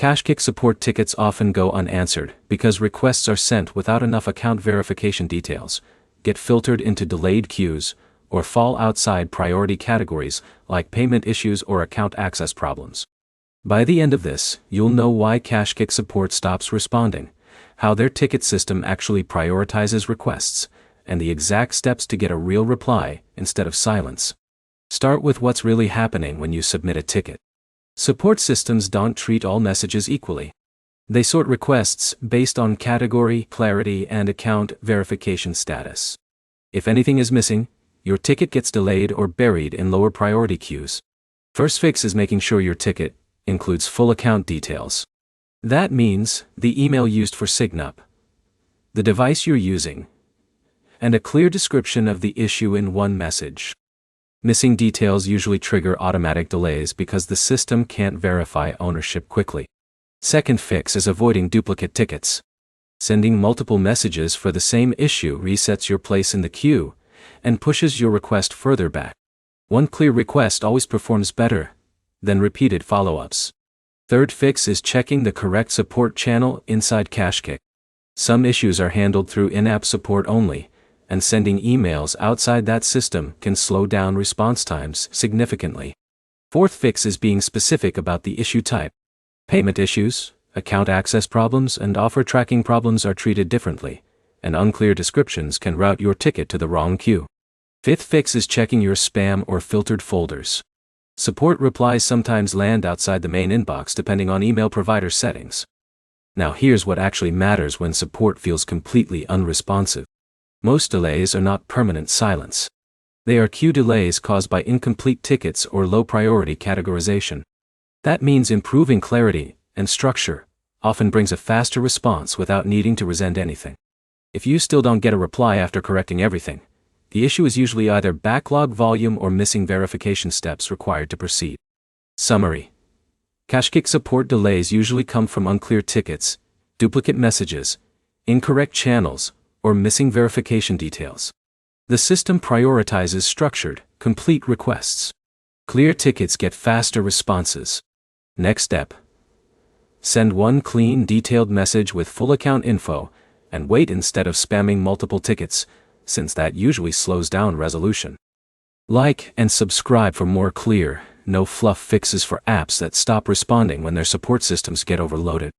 KashKick support tickets often go unanswered because requests are sent without enough account verification details, get filtered into delayed queues, or fall outside priority categories like payment issues or account access problems. By the end of this, you'll know why KashKick support stops responding, how their ticket system actually prioritizes requests, and the exact steps to get a real reply instead of silence. Start with what's really happening when you submit a ticket. Support systems don't treat all messages equally. They sort requests based on category, clarity, and account verification status. If anything is missing, your ticket gets delayed or buried in lower priority queues. First fix is making sure your ticket includes full account details. That means the email used for signup, the device you're using, and a clear description of the issue in one message. Missing details usually trigger automatic delays because the system can't verify ownership quickly. Second fix is avoiding duplicate tickets. Sending multiple messages for the same issue resets your place in the queue and pushes your request further back. One clear request always performs better than repeated follow-ups. Third fix is checking the correct support channel inside KashKick. Some issues are handled through in-app support only, and sending emails outside that system can slow down response times significantly. Fourth fix is being specific about the issue type. Payment issues, account access problems, and offer tracking problems are treated differently, and unclear descriptions can route your ticket to the wrong queue. Fifth fix is checking your spam or filtered folders. Support replies sometimes land outside the main inbox depending on email provider settings. Now here's what actually matters when support feels completely unresponsive. Most delays are not permanent silence. They are queue delays caused by incomplete tickets or low priority categorization. That means improving clarity and structure often brings a faster response without needing to resend anything. If you still don't get a reply after correcting everything, the issue is usually either backlog volume or missing verification steps required to proceed. Summary: KashKick support delays usually come from unclear tickets, duplicate messages, incorrect channels, or missing verification details. The system prioritizes structured, complete requests. Clear tickets get faster responses. Next step: send one clean, detailed message with full account info, and wait instead of spamming multiple tickets, since that usually slows down resolution. Like and subscribe for more clear, no fluff fixes for apps that stop responding when their support systems get overloaded.